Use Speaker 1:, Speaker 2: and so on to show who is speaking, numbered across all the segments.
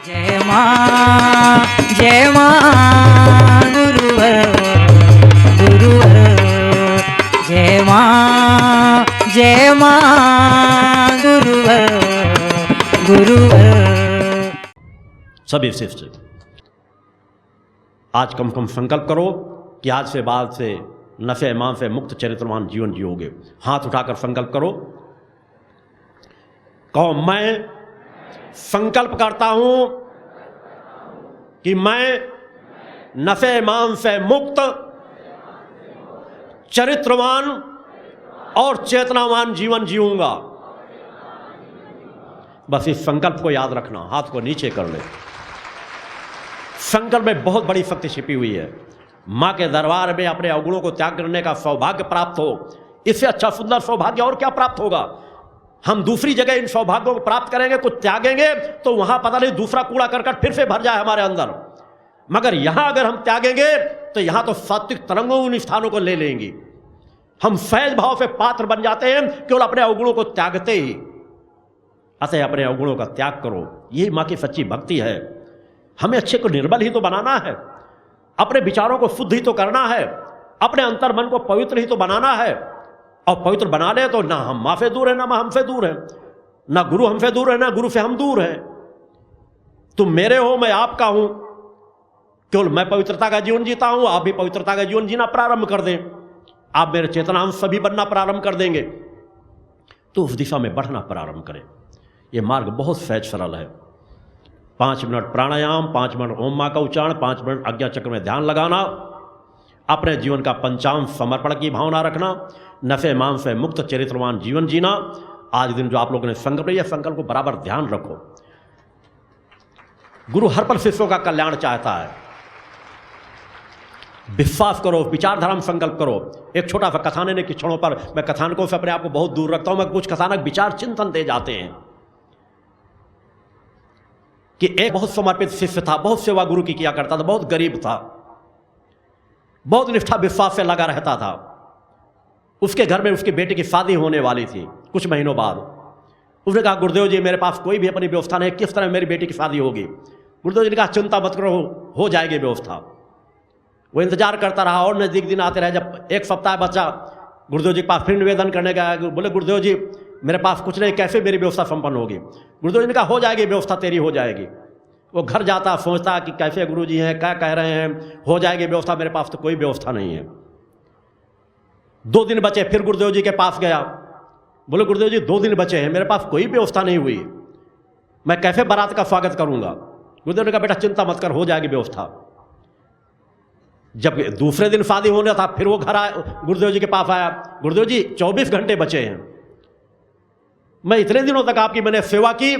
Speaker 1: जय मां गुरुवर गुरुवर जय मां गुरुवर गुरुवर।
Speaker 2: सभी शिष्य आज कम से कम संकल्प करो कि आज से बाद से नशे ईमान से मुक्त चरित्रवान जीवन जियोगे। हाथ उठाकर संकल्प करो। कहो मैं संकल्प करता हूं कि मैं नशे ईमान से मुक्त चरित्रवान और चेतनावान जीवन जीऊंगा। बस इस संकल्प को याद रखना। हाथ को नीचे कर ले। संकल्प में बहुत बड़ी शक्ति छिपी हुई है। मां के दरबार में अपने अवगुणों को त्याग करने का सौभाग्य प्राप्त हो, इससे अच्छा सुंदर सौभाग्य और क्या प्राप्त होगा। हम दूसरी जगह इन सौभाग्यों को प्राप्त करेंगे, कुछ त्यागेंगे तो वहां पता नहीं दूसरा कूड़ा करकट फिर से भर जाए हमारे अंदर। मगर यहां अगर हम त्यागेंगे तो यहां तो सात्विक तरंगों उन स्थानों को ले लेंगी। हम सहज भाव से पात्र बन जाते हैं केवल अपने अवगुणों को त्यागते ही। अतः अपने अवगुणों का त्याग करो। यही मां की सच्ची भक्ति है। हमें अच्छे को निर्बल ही तो बनाना है, अपने विचारों को शुद्ध ही तो करना है, अपने अंतर मन को पवित्र ही तो बनाना है। और पवित्र बना ले तो ना हम मां से दूर है, ना मां हमसे दूर है, ना गुरु हमसे दूर है, ना गुरु से हम दूर हैं। तुम मेरे हो, मैं आपका हूं। केवल मैं पवित्रता का जीवन जीता हूं, आप भी पवित्रता का जीवन जीना प्रारंभ कर दें। आप मेरे चेतनांश सभी बनना प्रारंभ कर देंगे तो उस दिशा में बढ़ना प्रारंभ करें। यह मार्ग बहुत सहज सरल है। 5 मिनट प्राणायाम, 5 मिनट ओम मां का उच्चारण, 5 मिनट आज्ञा चक्र में ध्यान लगाना, अपने जीवन का पंचांग समर्पण की भावना रखना, नशे ईमान से मुक्त चरित्रवान जीवन जीना। आज दिन जो आप लोगों ने संकल्प लिया, संकल्प को बराबर ध्यान रखो। गुरु हर पल शिष्यों का कल्याण चाहता है। विश्वास करो, विचारधारा में संकल्प करो। एक छोटा सा कथानक के क्षणों पर मैं कथानकों से अपने आप को बहुत दूर रखता हूं। मैं कुछ कथानक विचार चिंतन दे जाते हैं कि एक बहुत समर्पित शिष्य था, बहुत सेवा गुरु की किया करता था, बहुत गरीब था, बहुत निष्ठा विश्वास से लगा रहता था। उसके घर में उसकी बेटी की शादी होने वाली थी। कुछ महीनों बाद उसने कहा, गुरुदेव जी मेरे पास कोई भी अपनी व्यवस्था नहीं, किस तरह मेरी बेटी की शादी होगी। गुरुदेव जी ने कहा, चिंता मत करो, हो जाएगी व्यवस्था। वो इंतजार करता रहा और नज़दीक दिन आते रहे। जब एक सप्ताह बचा, गुरुदेव जी के पास फिर निवेदन करने गया। बोले, गुरुदेव जी मेरे पास कुछ नहीं, कैसे मेरी व्यवस्था संपन्न होगी। गुरुदेव जी ने कहा, हो जाएगी व्यवस्था, तेरी हो जाएगी। वो घर जाता, सोचता कि कैसे गुरु जी हैं, क्या कह रहे हैं, हो जाएगी व्यवस्था, मेरे पास तो कोई व्यवस्था नहीं है। 2 दिन बचे, फिर गुरुदेव जी के पास गया। बोले, गुरुदेव जी 2 दिन बचे हैं, मेरे पास कोई व्यवस्था नहीं हुई, मैं कैसे बारात का स्वागत करूंगा। गुरुदेव ने कहा, बेटा चिंता मत कर, हो जाएगी व्यवस्था। जब दूसरे दिन शादी होना था, फिर वो घर आया, गुरुदेव जी के पास आया। गुरुदेव जी 24 घंटे बचे हैं, मैं इतने दिनों तक आपकी मैंने सेवा की,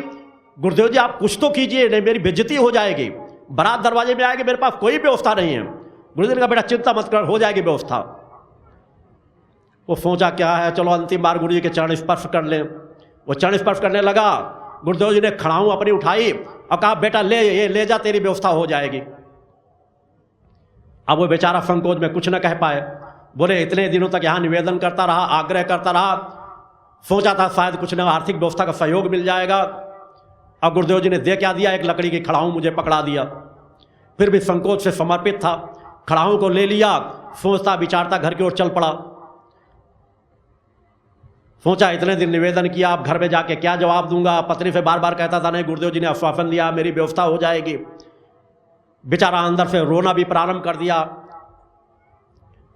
Speaker 2: गुरुदेव जी आप कुछ तो कीजिए, नहीं मेरी बेइज्जती हो जाएगी, बारात दरवाजे में आएगी, मेरे पास कोई व्यवस्था नहीं है। गुरुदेव ने कहा, बेटा चिंता मत कर, हो जाएगी व्यवस्था। वो सोचा क्या है, चलो अंतिम बार गुरु जी के चरण स्पर्श कर लें। वो चरण स्पर्श करने लगा। गुरुदेव जी ने खड़ाऊं अपनी उठाई और कहा, बेटा ये ले जा, तेरी व्यवस्था हो जाएगी। अब वो बेचारा संकोच में कुछ न कह पाए। बोले, इतने दिनों तक यहाँ निवेदन करता रहा, आग्रह करता रहा, सोचा था शायद कुछ न आर्थिक व्यवस्था का सहयोग मिल जाएगा। अब गुरुदेव जी ने दे क्या दिया, एक लकड़ी की खड़ाऊं मुझे पकड़ा दिया। फिर भी संकोच से समर्पित था, खड़ाऊं को ले लिया, सोचता विचारता घर की ओर चल पड़ा। सोचा इतने दिन निवेदन किया, अब घर में जाके क्या जवाब दूंगा। पत्नी से बार बार कहता था, नहीं गुरुदेव जी ने आश्वासन दिया, मेरी व्यवस्था हो जाएगी। बेचारा अंदर से रोना भी प्रारंभ कर दिया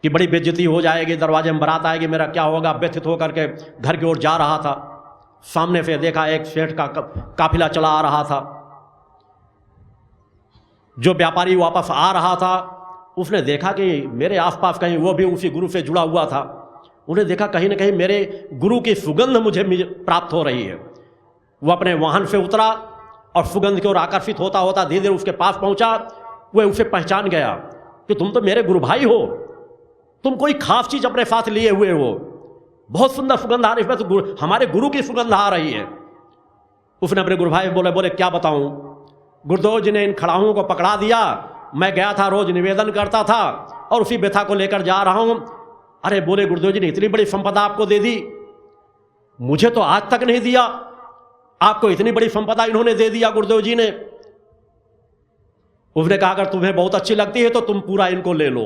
Speaker 2: कि बड़ी बेइज्जती हो जाएगी, दरवाजे में बारात आएगी, मेरा क्या होगा। व्यथित होकर के घर की ओर जा रहा था। सामने से देखा एक सेठ का काफिला चला आ रहा था। जो व्यापारी वापस आ रहा था, उसने देखा कि मेरे आसपास कहीं वो भी उसी गुरु से जुड़ा हुआ था। उन्हें देखा कहीं ना कहीं मेरे गुरु की सुगंध मुझे प्राप्त हो रही है। वो अपने वाहन से उतरा और सुगंध की ओर आकर्षित होता होता धीरे धीरे उसके पास पहुंचा। वह उसे पहचान गया कि तुम तो मेरे गुरु भाई हो, तुम कोई खास चीज अपने साथ लिए हुए हो, बहुत सुंदर सुगंध आ रही है, तो हमारे गुरु की सुगंध आ रही है। उसने अपने गुरु भाई बोले क्या बताऊं, गुरुदेव जी ने इन खड़ाऊं को पकड़ा दिया। मैं गया था, रोज निवेदन करता था और उसी व्यथा को लेकर जा रहा हूं। अरे बोले, गुरुदेव जी ने इतनी बड़ी संपदा आपको दे दी, मुझे तो आज तक नहीं दिया। आपको इतनी बड़ी संपदा इन्होंने दे दिया गुरुदेव जी ने। उसने कहा अगर तुम्हें बहुत अच्छी लगती है तो तुम पूरा इनको ले लो।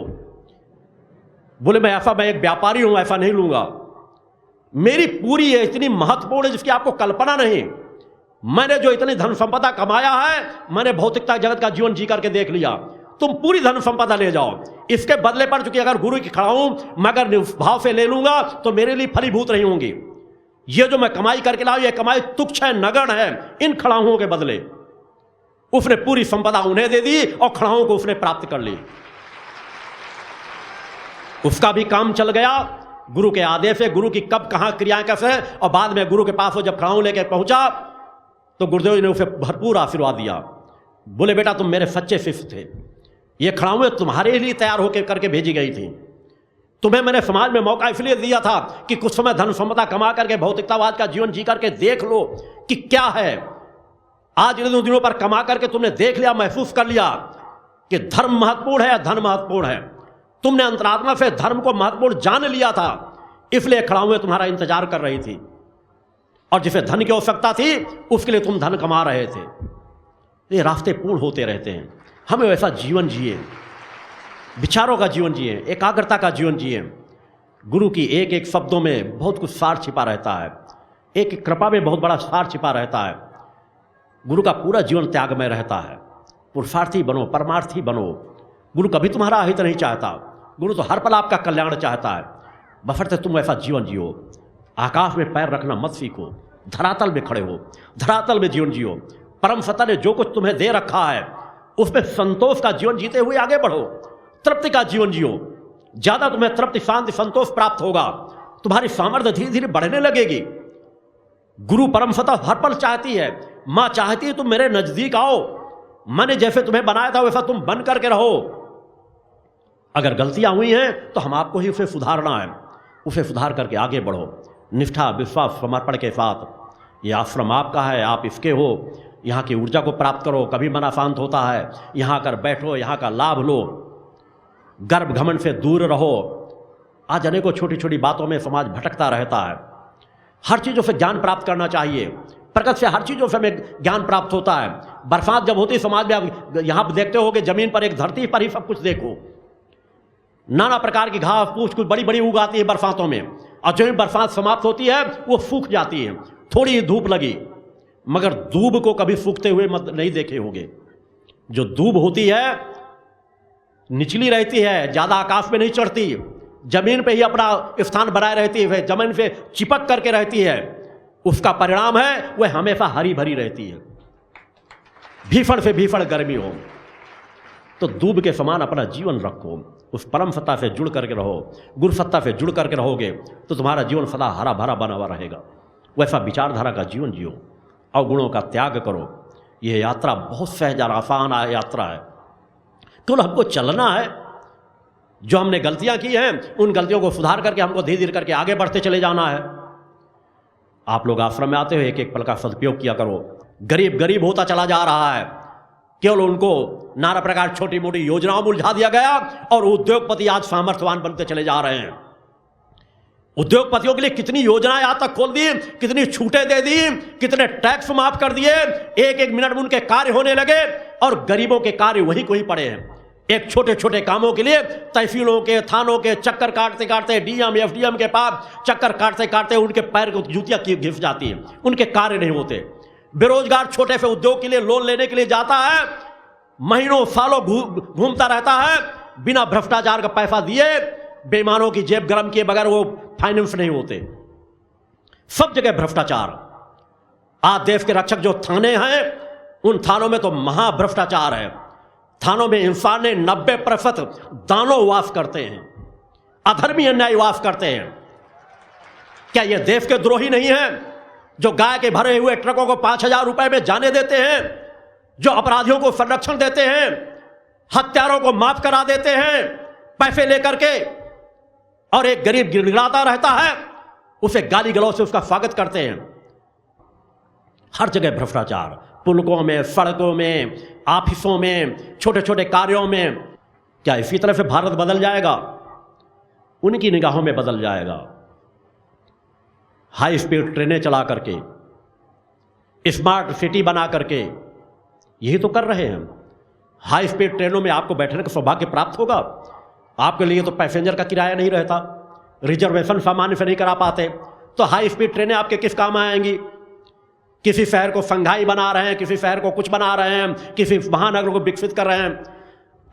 Speaker 2: बोले मैं एक व्यापारी हूं, ऐसा नहीं लूंगा। मेरी पूरी है इतनी महत्वपूर्ण है जिसकी आपको कल्पना नहीं। मैंने जो इतनी धन संपदा कमाया है, मैंने भौतिकता जगत का जीवन जी करके देख लिया। तुम पूरी धन संपदा ले जाओ, इसके बदले पर चूंकि अगर गुरु की खड़ा हूं, मैं अगर भाव से ले लूंगा तो मेरे लिए फलीभूत नहीं होंगी। ये जो मैं कमाई करके लाऊं, ये कमाई तुच्छ है, नगण्य है इन खड़ाओं के बदले। उसने पूरी संपदा उन्हें दे दी और खड़ाओं को उसने प्राप्त कर ली। उसका भी काम चल गया गुरु के आदेश से। गुरु की कब कहां क्रियाएं कैसे, और बाद में गुरु के पास वो जब खड़ाऊं लेके पहुंचा तो गुरुदेव जी ने उसे भरपूर आशीर्वाद दिया। बोले बेटा तुम मेरे सच्चे शिष्य थे, ये खड़ाऊं तुम्हारे लिए तैयार होकर करके भेजी गई थी। तुम्हें मैंने समाज में मौका इसलिए दिया था कि कुछ समय धन संपदा कमा करके भौतिकतावाद का जीवन जी करके देख लो कि क्या है। आज इन दिनों पर कमा करके तुमने देख लिया, महसूस कर लिया कि धर्म महत्वपूर्ण है या धन महत्वपूर्ण है। तुमने अंतरात्मा से धर्म को महत्वपूर्ण जान लिया था, इसलिए खड़ाऊं तुम्हारा इंतजार कर रही थी। और जिसे धन की आवश्यकता थी उसके लिए तुम धन कमा रहे थे। ये रास्ते पूर्ण होते रहते हैं। हमें वैसा जीवन जिए, विचारों का जीवन जिए, एकाग्रता का जीवन जिए। गुरु की एक एक शब्दों में बहुत कुछ सार छिपा रहता है, एक एक कृपा में बहुत बड़ा सार छिपा रहता है। गुरु का पूरा जीवन त्यागमय रहता है। पुरुषार्थी बनो, परमार्थी बनो। गुरु कभी तुम्हारा अहित नहीं चाहता। गुरु तो हर पल आपका कल्याण चाहता है, बशर्ते तुम ऐसा जीवन जियो। आकाश में पैर रखना मत सीखो, धरातल में खड़े हो, धरातल में जीवन जियो। परम सत्ता ने जो कुछ तुम्हें दे रखा है उसमें संतोष का जीवन जीते हुए आगे बढ़ो, तृप्ति का जीवन जियो। ज्यादा तुम्हें तृप्ति, शांति, संतोष प्राप्त होगा, तुम्हारी सामर्थ्य धीरे धीरे बढ़ने लगेगी। गुरु परम सत्ता हर पल चाहती है, मां चाहती है तुम मेरे नजदीक आओ, मैंने जैसे तुम्हें बनाया था वैसा तुम बन करके रहो। अगर गलतियां हुई हैं तो हम आपको ही उसे सुधारना है, उसे सुधार करके आगे बढ़ो निष्ठा, विश्वास, समर्पण के साथ। ये आश्रम आपका है, आप इसके हो। यहाँ की ऊर्जा को प्राप्त करो, कभी मन अशांत होता है, यहाँ आकर बैठो, यहाँ का लाभ लो, गर्भ घमंड से दूर रहो। आज अनेकों छोटी छोटी बातों में समाज भटकता रहता है। हर चीज़ों से ज्ञान प्राप्त करना चाहिए। प्रकृति से हर चीज़ों से हमें ज्ञान प्राप्त होता है। बरसात जब होती समाज में, आप यहाँ देखते हो कि जमीन पर, एक धरती पर ही सब कुछ देखो, नाना प्रकार की घास फूस कुछ बड़ी बड़ी उगाती है बरसातों में, और जब बरसात समाप्त होती है वो सूख जाती है। थोड़ी ही धूप लगी, मगर दूब को कभी सूखते हुए मत नहीं देखे होंगे। जो दूब होती है निचली रहती है, ज़्यादा आकाश में नहीं चढ़ती, जमीन पे ही अपना स्थान बनाए रहती है, जमीन से चिपक करके रहती है। उसका परिणाम है वह हमेशा हरी भरी रहती है। भीषण से भीषण गर्मी हो तो दूब के समान अपना जीवन रखो, उस परम सत्ता से जुड़ करके रहो, गुरु सत्ता से जुड़ करके रहोगे तो तुम्हारा जीवन सदा हरा भरा बना हुआ रहेगा। वैसा विचारधारा का जीवन जियो, अवगुणों का त्याग करो। यह यात्रा बहुत सहज और आसान यात्रा है। केवल हमको चलना है। जो हमने गलतियां की हैं उन गलतियों को सुधार करके हमको धीरे धीरे करके आगे बढ़ते चले जाना है। आप लोग आश्रम में आते हो, एक एक पल का सदुपयोग किया करो। गरीब गरीब होता चला जा रहा है, केवल उनको नाना प्रकार छोटी मोटी योजनाओं में उलझा दिया गया और उद्योगपति आज सामर्थ्यवान बनते चले जा रहे हैं। उद्योगपतियों के लिए कितनी योजनाएं आज तक खोल दी, कितनी छूटें दे दी, कितने टैक्स माफ कर दिए। एक एक मिनट में उनके कार्य होने लगे और गरीबों के कार्य वहीं को ही पड़े हैं। एक छोटे छोटे कामों के लिए तहसीलों के, थानों के चक्कर काटते काटते, डीएम एफडीएम के पास चक्कर काटते काटते उनके पैर को जूतियां घिस जाती है, उनके कार्य नहीं होते। बेरोजगार छोटे से उद्योग के लिए लोन लेने के लिए जाता है, महीनों सालों घूमता रहता है, बिना भ्रष्टाचार का पैसा दिए, बेईमानों की जेब गरम किए बगैर वो फाइनेंस नहीं होते। सब जगह भ्रष्टाचार। आज देश के रक्षक जो थाने हैं, उन थानों में तो महाभ्रष्टाचार है। थानों में इंसान ने 90% दानव वास करते हैं, अधर्मी अन्याय वास करते हैं। क्या ये देश के द्रोही नहीं है जो गाय के भरे हुए ट्रकों को 5,000 रुपए में जाने देते हैं, जो अपराधियों को संरक्षण देते हैं, हत्यारों को माफ करा देते हैं पैसे लेकर के, और एक गरीब गिड़गिड़ाता रहता है उसे गाली गलौज से उसका स्वागत करते हैं। हर जगह भ्रष्टाचार, पुलकों में, सड़कों में, ऑफिसों में, छोटे छोटे कार्यों में। क्या इसी तरह से भारत बदल जाएगा? उनकी निगाहों में बदल जाएगा। हाई स्पीड ट्रेनें चला करके, स्मार्ट सिटी बना करके, यही तो कर रहे हैं। हाई स्पीड ट्रेनों में आपको बैठने का सौभाग्य प्राप्त होगा। आपके लिए तो पैसेंजर का किराया नहीं रहता, रिजर्वेशन सामान्य से नहीं करा पाते, तो हाई स्पीड ट्रेनें आपके किस काम आएंगी? किसी शहर को संघाई बना रहे हैं, किसी शहर को कुछ बना रहे हैं, किसी महानगर को विकसित कर रहे हैं।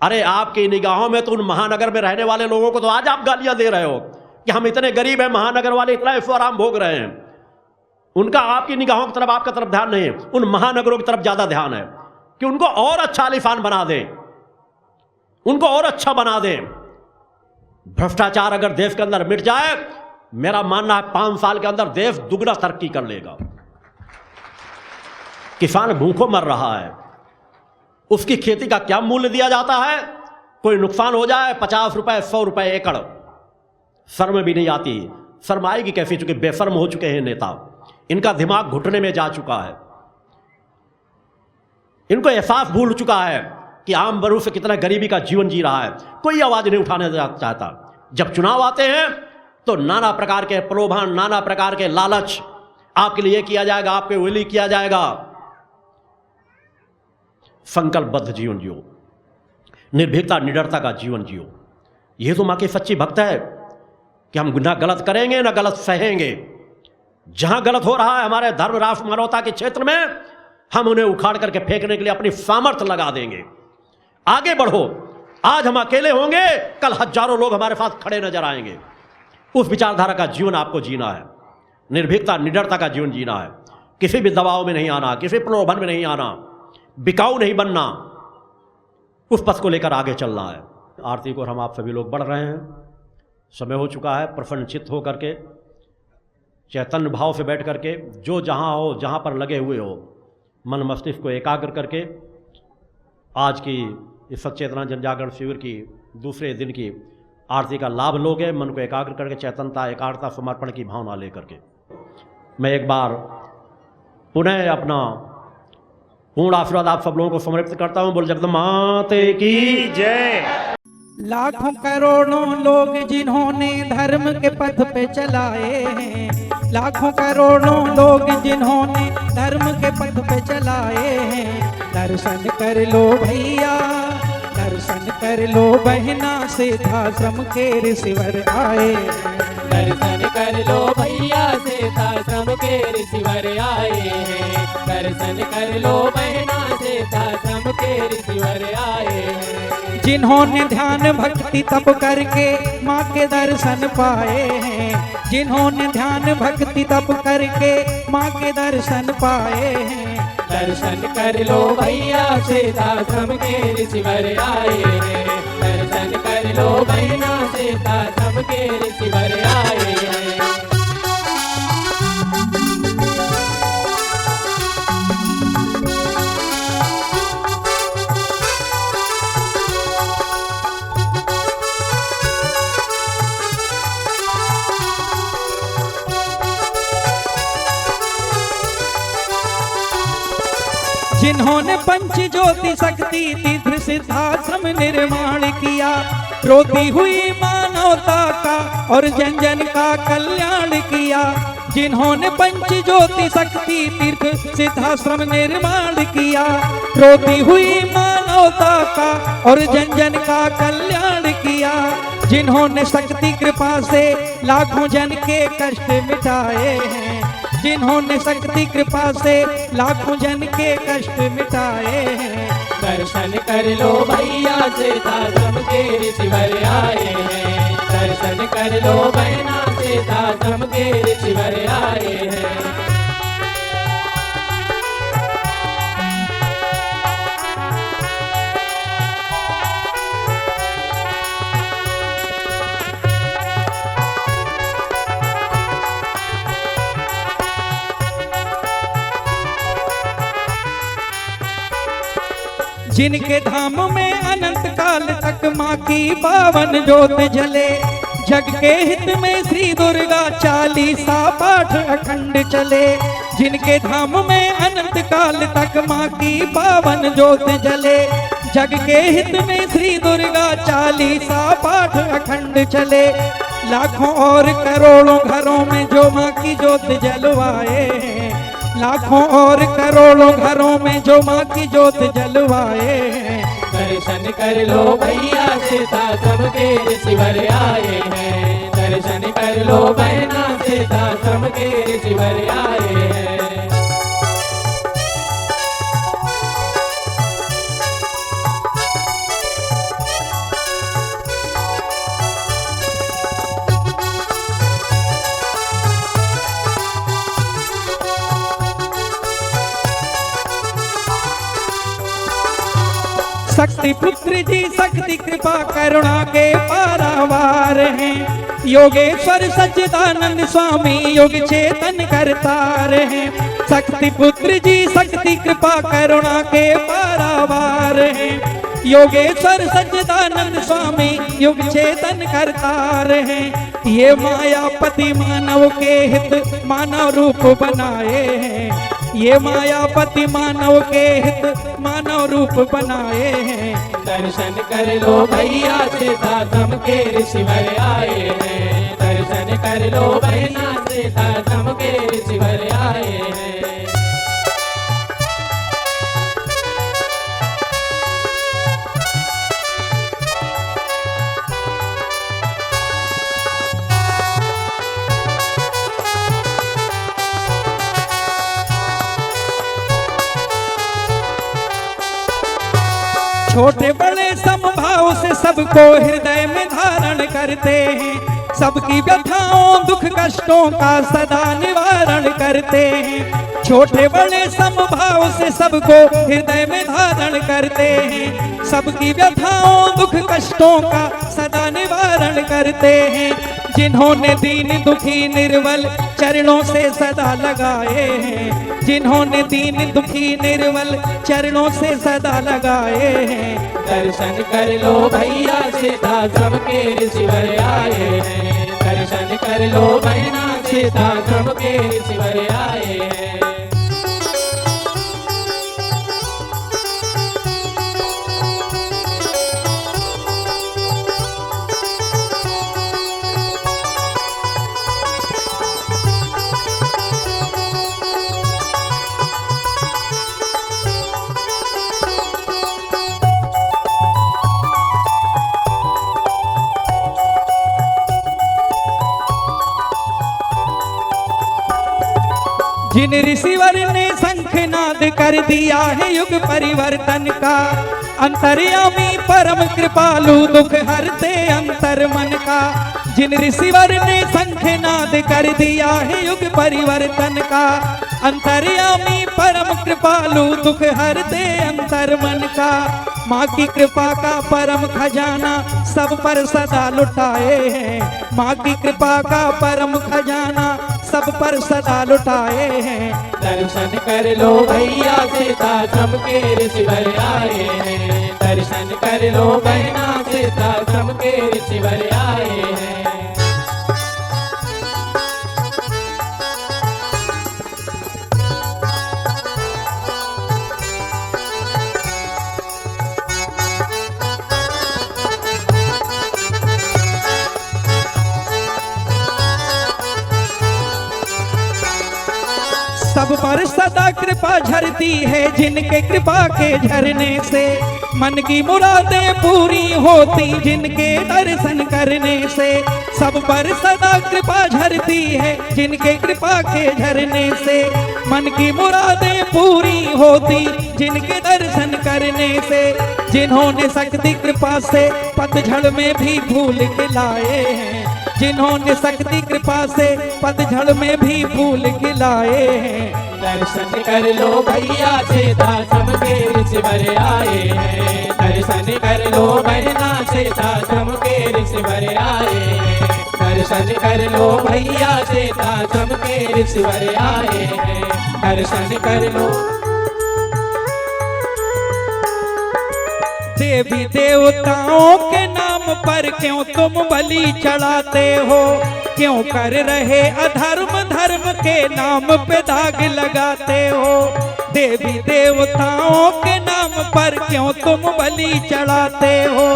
Speaker 2: अरे आपकी निगाहों में तो उन महानगर में रहने वाले लोगों को तो आज आप गालियां दे रहे हो कि हम इतने गरीब हैं, महानगर वाले इतना ऐशो आराम भोग रहे हैं। उनका आपकी निगाहों की तरफ, आपका तरफ ध्यान नहीं है, उन महानगरों की तरफ ज्यादा ध्यान है कि उनको और अच्छा आलीशान बना दें, उनको और अच्छा बना दें। भ्रष्टाचार अगर देश के अंदर मिट जाए, मेरा मानना है 5 साल के अंदर देश दुगना तरक्की कर लेगा। किसान भूखों मर रहा है, उसकी खेती का क्या मूल्य दिया जाता है? कोई नुकसान हो जाए 50 रुपए 100 रुपए एकड़, शर्म भी नहीं आती। शर्म आएगी कैसे, चूंकि बेशर्म हो चुके हैं नेता, इनका दिमाग घुटने में जा चुका है, इनको एहसास भूल चुका है कि आम मनुष्य कितना गरीबी का जीवन जी रहा है। कोई आवाज नहीं उठाने चाहता। जब चुनाव आते हैं तो नाना प्रकार के प्रलोभन, नाना प्रकार के लालच, आपके लिए किया जाएगा, आपके लिए किया जाएगा। संकल्पबद्ध जीवन जियो, निर्भीकता निडरता का जीवन जियो। यह तो मां की सच्ची भक्त है कि हम ना गलत करेंगे ना गलत सहेंगे। जहां गलत हो रहा है हमारे धर्म, राष्ट्र, मानवता के क्षेत्र में, हम उन्हें उखाड़ करके फेंकने के लिए अपनी सामर्थ्य लगा देंगे। आगे बढ़ो, आज हम अकेले होंगे, कल हजारों लोग हमारे पास खड़े नजर आएंगे। उस विचारधारा का जीवन आपको जीना है, निर्भीकता निडरता का जीवन जीना है। किसी भी दबाव में नहीं आना, किसी प्रलोभन में नहीं आना, बिकाऊ नहीं बनना, उस पथ को लेकर आगे चलना है। आरती को हम आप सभी लोग बढ़ रहे हैं। समय हो चुका है, प्रसन्न चित्त हो करके, चैतन्य भाव से बैठ करके, जो जहाँ हो, जहाँ पर लगे हुए हो, मन मस्तिष्क को एकाग्र करके आज की इस सचेतना जन जागरण शिविर की दूसरे दिन की आरती का लाभ लोगे। मन को एकाग्र करके, चैतनता, एकाग्रता, समर्पण की भावना लेकर के मैं एक बार पुनः अपना पूर्ण आशीर्वाद आप सब लोगों को समर्पित करता हूं। बोल जगदम्बा माते की जय।
Speaker 3: लाखों करोड़ों लोग जिन्होंने धर्म के पथ पे चलाए हैं, लाखों करोड़ों लोग जिन्होंने धर्म के पथ पे चलाए हैं, दर्शन कर लो भैया, दर्शन कर लो बहना, सिद्धाश्रम के ऋषिवर आए।
Speaker 4: दर्शन कर लो भैया, सिद्धाश्रम के ऋषिवर आए हैं। दर्शन कर लो बहना, सिद्धाश्रम के ऋषिवर आए हैं।
Speaker 3: जिन्होंने ध्यान भक्ति तप करके माँ के दर्शन पाए हैं, जिन्होंने ध्यान भक्ति तप करके माँ के दर्शन पाए हैं,
Speaker 4: दर्शन कर लो भैया, सिद्धाश्रम के ऋषिवर आए हैं। दर्शन कर लो बहना, सिद्धाश्रम के ऋषिवर आए हैं।
Speaker 3: जिन्होंने पंच ज्योति शक्ति तीर्थ सिद्धाश्रम निर्माण किया, रोती हुई मानवता का और जन जन का कल्याण किया। जिन्होंने पंच ज्योति शक्ति तीर्थ सिद्धाश्रम निर्माण किया, रोती हुई मानवता का और जन जन का कल्याण किया। जिन्होंने शक्ति कृपा से लाखों जन के कष्ट मिटाए हैं, जिन्होंने शक्ति कृपा से लाखों जन के कष्ट मिटाए हैं,
Speaker 4: दर्शन कर लो भैया, सिद्धाश्रम के ऋषिवर आए हैं। दर्शन कर लो बहना, सिद्धाश्रम के ऋषिवर आए हैं।
Speaker 3: जिनके धाम में अनंत काल तक माँ की पावन ज्योत जले, जग के हित में श्री दुर्गा चालीसा पाठ अखंड चले। जिनके धाम में अनंत काल तक माँ की पावन ज्योत जले, जग के हित में श्री दुर्गा चालीसा पाठ अखंड चले। लाखों और करोड़ों घरों में जो माँ की ज्योत जलवाए, लाखों और करोड़ों घरों में जो माँ की ज्योत जलवाए,
Speaker 4: कर लो भैया सीता सबके ऋषिवर आए हैं। दर्शन कर लो बहना सीता सबके ऋषिवर आए हैं।
Speaker 3: शक्ति पुत्र जी शक्ति कृपा करुणा के पारावार हैं। योगेश्वर सच्चिदानंद स्वामी योग चेतन करतार हैं। शक्ति पुत्र जी शक्ति कृपा करुणा के पारावार हैं। योगेश्वर सच्चिदानंद स्वामी युग चेतन करतार हैं। ये मायापति मानव के हित मानव रूप बनाए हैं। ये मायापति मानव के हित मानव रूप बनाए हैं।
Speaker 4: दर्शन कर लो भैया सीता सबके ऋषिवर आए हैं। दर्शन कर लो बहना सीता सबके ऋषिवर आए हैं।
Speaker 3: छोटे बड़े समभाव से सबको हृदय में धारण करते हैं। सबकी व्यथाओं दुख कष्टों का सदा निवारण करते हैं। छोटे बड़े समभाव से सबको हृदय में धारण करते हैं। सबकी व्यथाओं दुख कष्टों का सदा निवारण करते हैं। जिन्होंने दीन दुखी निर्बल चरणों से सदा लगाए हैं। जिन्होंने दीन दुखी निर्बल चरणों से सदा लगाए हैं।
Speaker 4: दर्शन कर लो भैया सीता सबके ऋषिवर आए हैं। दर्शन कर लो बहना सीता सबके ऋषिवर आए हैं।
Speaker 3: जिन ऋषिवर ने शंखनाद कर दिया है युग परिवर्तन का। अंतर्यामी परम कृपालु दुख हरते अंतर मन का। जिन ऋषिवर ने शंखनाद कर दिया है युग परिवर्तन का। अंतर्यामी परम कृपालु दुख हरते अंतर मन का। माँ की कृपा का परम खजाना सब पर सदा लुटाए हैं। माँ की कृपा का परम खजाना सब पर सदा लुटाए हैं।
Speaker 4: दर्शन कर लो भैया सीता सबके ऋषिवर आए हैं। दर्शन कर लो बहना सीता सबके ऋषिवर आए हैं।
Speaker 3: सब पर सदा कृपा झरती है जिनके कृपा के झरने से। मन की मुरादें पूरी होती जिनके दर्शन करने से। सब पर सदा कृपा झरती है जिनके कृपा के झरने से। मन की मुरादें पूरी होती जिनके दर्शन करने से। जिन्होंने शक्ति कृपा से पतझड़ में भी फूल खिलाए हैं। जिन्होंने शक्ति कृपा से पतझड़ में भी फूल खिलाए हैं।
Speaker 4: दर्शन कर लो भैया सीता सबके ऋषिवर आए हैं। दर्शन कर लो बहना सीता सबके ऋषिवर आए हैं। दर्शन कर लो भैया सीता सबके ऋषिवर आए हैं। दर्शन कर लो।
Speaker 3: देवी देवताओं के नाम पर क्यों तुम बलि चढ़ाते हो। क्यों कर रहे अधर्म धर्म के नाम पे दाग लगाते हो। देवी देवताओं के नाम पर क्यों तुम बलि चढ़ाते हो।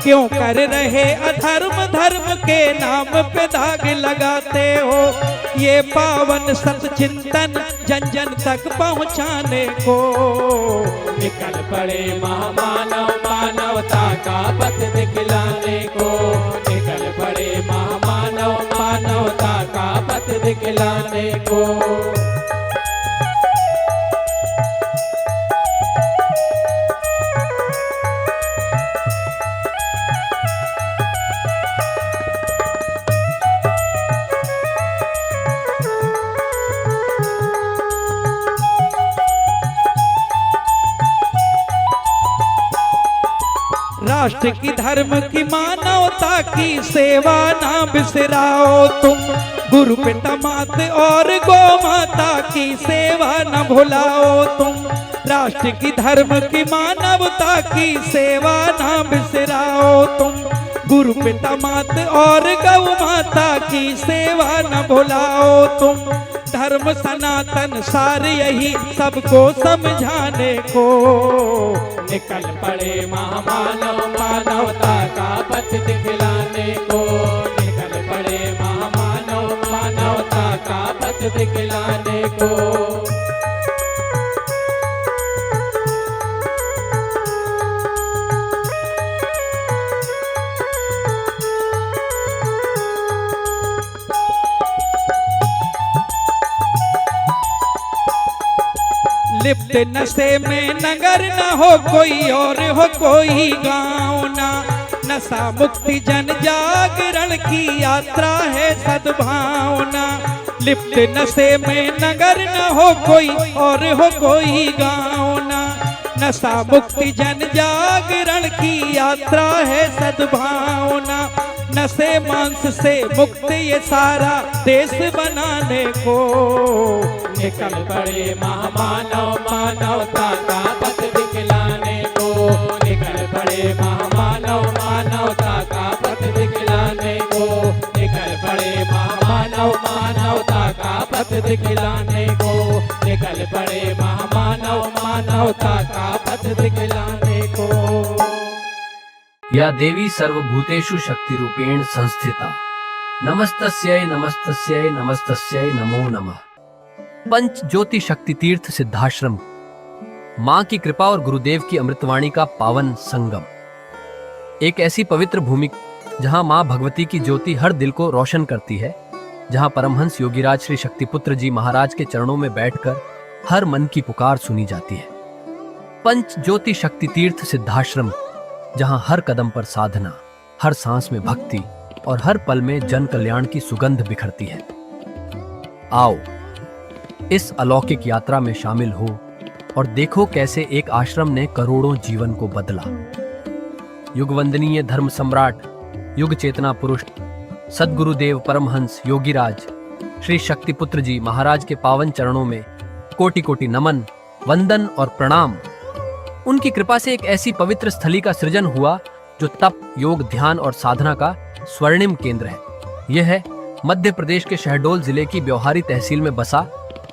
Speaker 3: क्यों कर रहे अधर्म धर्म के नाम पे दाग लगाते हो। ये पावन सत्चिंतन जन जन तक पहुँचाने को
Speaker 4: निकल पड़े महामानव मानवता का पथ दिखलाने को, निकल पड़े महामानव मानवता का पथ दिखलाने को।
Speaker 3: राष्ट्र की धर्म की मानवता की सेवा ना बिसराओ तुम, गुरु पिता माता और गौ माता की सेवा न भुलाओ तुम। राष्ट्र की धर्म की मानवता की सेवा ना बिसराओ तुम, गुरु पिता माता और गौ माता की सेवा न भुलाओ तुम। धर्म सनातन सार यही सबको समझाने को,
Speaker 4: निकल पड़े महामानव मानवता का पथ दिखलाने को, निकल पड़े महामानव मानवता का पथ दिखलाने को।
Speaker 3: लिप्त नशे में नगर न हो कोई और हो कोई गाँव ना, नशा मुक्ति जन जागरण की यात्रा है सद्भावना। लिप्त नशे में नगर न हो कोई और हो कोई गाँव ना, नशा मुक्ति जन जागरण की यात्रा है सद्भावना। नशे मांस से मुक्त ये सारा देश बनाने को,
Speaker 4: निकल पड़े महामानव मानवता का पथ दिखलाने को, निकल पड़े महामानव मानवता का पथ दिखलाने को, निकल पड़े महामानव मानवता का पथ दिखलाने को, निकल पड़े महामानव मानवता का पथ दिखलाने को।
Speaker 5: या देवी सर्वभूतेषु शक्ति रूपेण संस्थिता, नमस्तस्यै नमस्तस्यै नमस्तस्यै नमो नमः। पंच ज्योति शक्ति तीर्थ सिद्धाश्रम, मां की कृपा और गुरुदेव की अमृतवाणी का पावन संगम। एक ऐसी पवित्र भूमि जहां मां भगवती की ज्योति हर दिल को रोशन करती है, जहां परमहंस योगीराज श्री शक्तिपुत्र जी महाराज के चरणों में बैठकर हर मन की पुकार सुनी जाती है। पंच ज्योति शक्ति तीर्थ सिद्धाश्रम, जहां हर कदम पर साधना, हर सांस में भक्ति और हर पल में जन कल्याण की सुगंध बिखरती है। आओ इस अलौकिक यात्रा में शामिल हो और देखो कैसे एक आश्रम ने करोड़ों जीवन को बदला। युगवंदनीय धर्म सम्राट, युग चेतना पुरुष सद्गुरुदेव परमहंस योगीराज श्री शक्तिपुत्र जी महाराज के पावन चरणों में कोटि कोटि नमन, वंदन और प्रणाम। उनकी कृपा से एक ऐसी पवित्र स्थली का सृजन हुआ जो तप, योग, ध्यान और साधना का स्वर्णिम केंद्र है। यह है मध्य प्रदेश के शहडोल जिले की ब्योहारी तहसील में बसा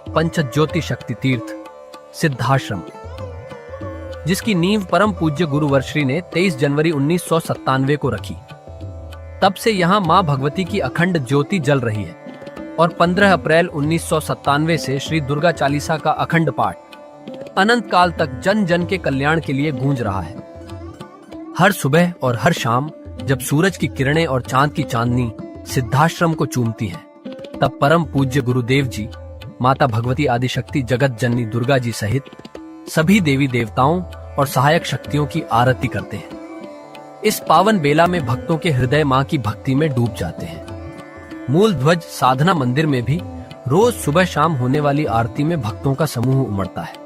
Speaker 5: पंचज्योति शक्ति तीर्थ सिद्धाश्रम, जिसकी नींव परम पूज्य गुरुवर्श्री ने 23 जनवरी 1997 को रखी। तब से यहाँ माँ भगवती की अखंड ज्योति जल रही है और 15 अप्रैल 1997 से श्री दुर्गा चालीसा का अखंड पाठ अनंत काल तक जन जन के कल्याण के लिए गूंज रहा है। हर सुबह और हर शाम जब सूरज की किरणें और चांद की चांदनी सिद्धाश्रम को चूमती हैं, तब परम पूज्य गुरुदेव जी माता भगवती आदिशक्ति जगत जननी दुर्गा जी सहित सभी देवी देवताओं और सहायक शक्तियों की आरती करते हैं। इस पावन बेला में भक्तों के हृदय मां की भक्ति में डूब जाते हैं। मूल ध्वज साधना मंदिर में भी रोज सुबह शाम होने वाली आरती में भक्तों का समूह उमड़ता है।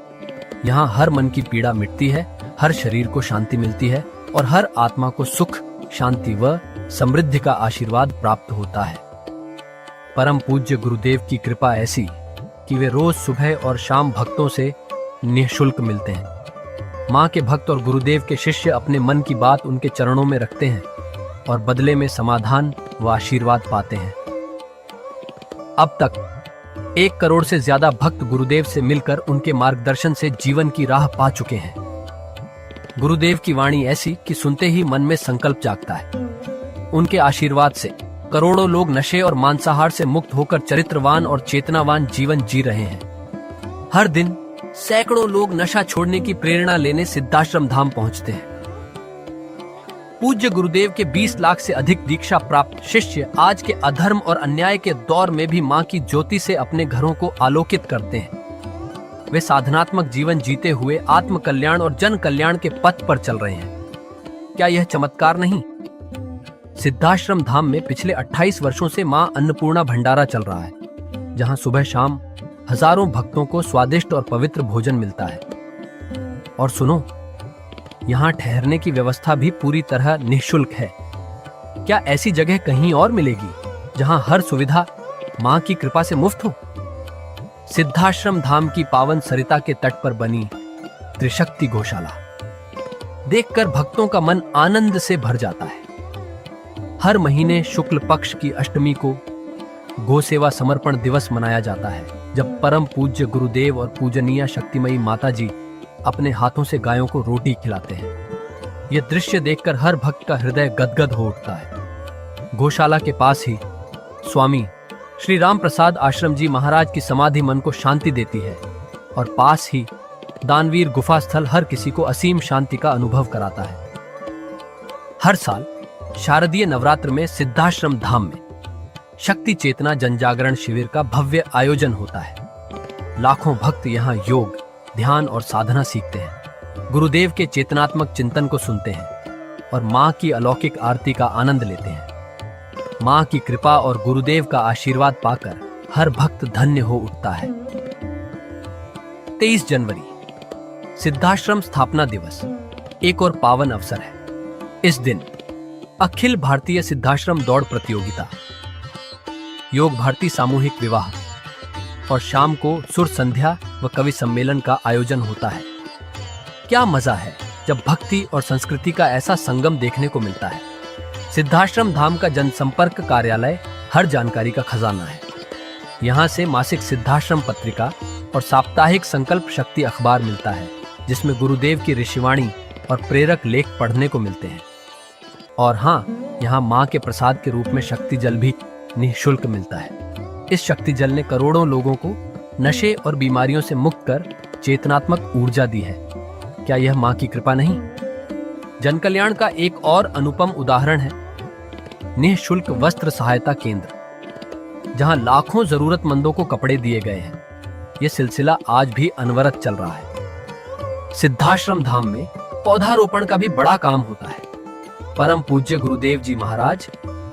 Speaker 5: यहाँ हर मन की पीड़ा मिटती है, हर शरीर को शांति मिलती है और हर आत्मा को सुख, शांति व समृद्धि का आशीर्वाद प्राप्त होता है। परम पूज्य गुरुदेव की कृपा ऐसी कि वे रोज सुबह और शाम भक्तों से निःशुल्क मिलते हैं। माँ के भक्त और गुरुदेव के शिष्य अपने मन की बात उनके चरणों में रखते हैं और बदले में समाधान व आशीर्वाद पाते हैं। अब तक 1 करोड़ से ज्यादा भक्त गुरुदेव से मिलकर उनके मार्गदर्शन से जीवन की राह पा चुके हैं। गुरुदेव की वाणी ऐसी कि सुनते ही मन में संकल्प जागता है। उनके आशीर्वाद से करोड़ों लोग नशे और मांसाहार से मुक्त होकर चरित्रवान और चेतनावान जीवन जी रहे हैं। हर दिन सैकड़ों लोग नशा छोड़ने की प्रेरणा लेने सिद्धाश्रम धाम पहुंचते हैं। पूज्य गुरुदेव के 20 लाख से अधिक दीक्षा प्राप्त शिष्य आज के अधर्म और अन्याय के दौर में भी मां की ज्योति से अपने घरों को आलोकित करते हैं। वे साधनात्मक जीवन जीते हुए आत्म कल्याण और जन कल्याण के पथ पर चल रहे हैं। क्या यह चमत्कार नहीं? सिद्धाश्रम धाम में पिछले 28 वर्षों से मां अन्नपूर्णा भंडारा चल रहा है, जहां सुबह शाम हजारों भक्तों को स्वादिष्ट और पवित्र भोजन मिलता है। और सुनो, यहाँ ठहरने की व्यवस्था भी पूरी तरह निःशुल्क है। क्या ऐसी जगह कहीं और मिलेगी जहां हर सुविधा मां की कृपा से मुफ्त हो? सिद्धाश्रम धाम की पावन सरिता के तट पर बनी त्रिशक्ति गौशाला देखकर भक्तों का मन आनंद से भर जाता है। हर महीने शुक्ल पक्ष की अष्टमी को गौ सेवा समर्पण दिवस मनाया जाता है, जब परम पूज्य गुरुदेव और पूजनीय शक्तिमयी माता जी अपने हाथों से गायों को रोटी खिलाते हैं। यह दृश्य देखकर हर भक्त का हृदय गदगद हो उठता है। गौशाला के पास ही स्वामी श्री राम प्रसाद आश्रम जी महाराज की समाधि मन को शांति देती है, और पास ही दानवीर गुफा स्थल हर किसी को असीम शांति का अनुभव कराता है। हर साल शारदीय नवरात्र में सिद्धाश्रम धाम में शक्ति चेतना जनजागरण शिविर का भव्य आयोजन होता है। लाखों भक्त यहाँ योग, ध्यान और साधना सीखते हैं, गुरुदेव के चेतनात्मक चिंतन को सुनते हैं और मां की अलौकिक आरती का आनंद लेते हैं। मां की कृपा और गुरुदेव का आशीर्वाद पाकर हर भक्त धन्य हो उठता है। 23 जनवरी सिद्धाश्रम स्थापना दिवस एक और पावन अवसर है। इस दिन अखिल भारतीय सिद्धाश्रम दौड़ प्रतियोगिता, योग भारती सामूहिक विवाह और शाम को सुर संध्या व कवि सम्मेलन का आयोजन होता है। क्या मजा है जब भक्ति और संस्कृति का ऐसा संगम देखने को मिलता है। सिद्धाश्रम धाम का जनसंपर्क कार्यालय हर जानकारी का खजाना है। यहाँ से मासिक सिद्धाश्रम पत्रिका और साप्ताहिक संकल्प शक्ति अखबार मिलता है, जिसमें गुरुदेव की ऋषिवाणी और प्रेरक लेख पढ़ने को मिलते हैं। और हाँ, यहाँ माँ के प्रसाद के रूप में शक्ति जल भी निःशुल्क मिलता है। इस शक्ति जल ने करोड़ों लोगों को नशे और बीमारियों से मुक्त कर चेतनात्मक ऊर्जा दी है। क्या यह मां की कृपा नहीं? जन कल्याण का एक और अनुपम उदाहरण है निःशुल्क वस्त्र सहायता केंद्र, जहां लाखों जरूरतमंदों को कपड़े दिए गए हैं। यह सिलसिला आज भी अनवरत चल रहा है। सिद्धाश्रम धाम में पौधारोपण का भी बड़ा काम होता है। परम पूज्य गुरुदेव जी महाराज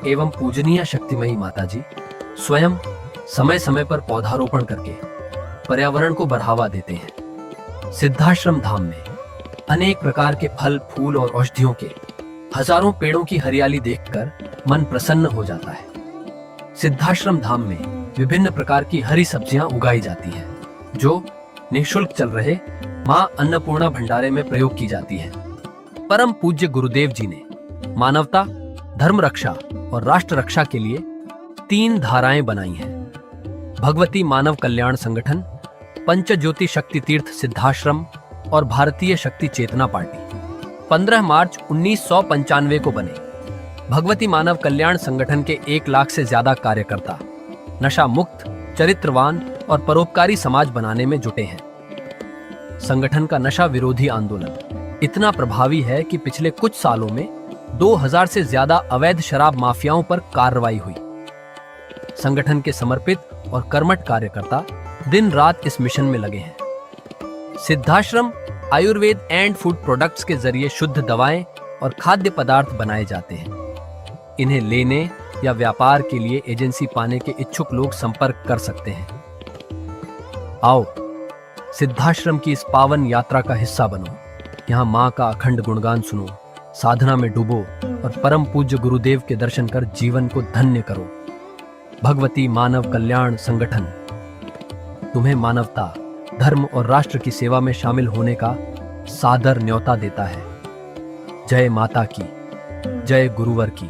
Speaker 5: एवं पूजनीय शक्तिमयी माता जी स्वयं समय समय पर पौधारोपण करके पर्यावरण को बढ़ावा देते हैं। सिद्धाश्रम धाम में अनेक प्रकार के फल, फूल और औषधियों के हजारों पेड़ों की हरियाली देखकर मन प्रसन्न हो जाता है। सिद्धाश्रम धाम में विभिन्न प्रकार की हरी सब्जियां उगाई जाती हैं, जो निःशुल्क चल रहे मां अन्नपूर्णा भंडारे में प्रयोग की जाती है। परम पूज्य गुरुदेव जी ने मानवता, धर्म रक्षा और राष्ट्र रक्षा के लिए 3 धाराएं बनाई हैं। भगवती मानव कल्याण संगठन, पंचज्योति शक्ति तीर्थ सिद्धाश्रम और भारतीय शक्ति चेतना पार्टी 15 मार्च 1995 को बने। भगवती मानव कल्याण संगठन के 1 लाख से ज्यादा कार्यकर्ता नशा मुक्त, चरित्रवान और परोपकारी समाज बनाने में जुटे हैं। संगठन का नशा विरोधी आंदोलन इतना प्रभावी है कि पिछले कुछ सालों में 2000 से ज्यादा अवैध शराब माफियाओं पर कार्रवाई हुई। संगठन के समर्पित और कर्मठ कार्यकर्ता दिन रात इस मिशन में लगे हैं। Siddhashram Ayurveda and food products के जरिए शुद्ध दवाएं और खाद्य पदार्थ बनाए जाते हैं। इन्हें लेने या व्यापार के लिए एजेंसी पाने के इच्छुक लोग संपर्क कर सकते हैं। आओ सिद्धाश्रम की इस पावन यात्रा का हिस्सा बनो। यहाँ माँ का अखंड गुणगान सुनो, साधना में डूबो और परम पूज्य गुरुदेव के दर्शन कर जीवन को धन्य करो। भगवती मानव कल्याण संगठन तुम्हें मानवता, धर्म और राष्ट्र की सेवा में शामिल होने का सादर न्योता देता है। जय माता की, जय गुरुवर की।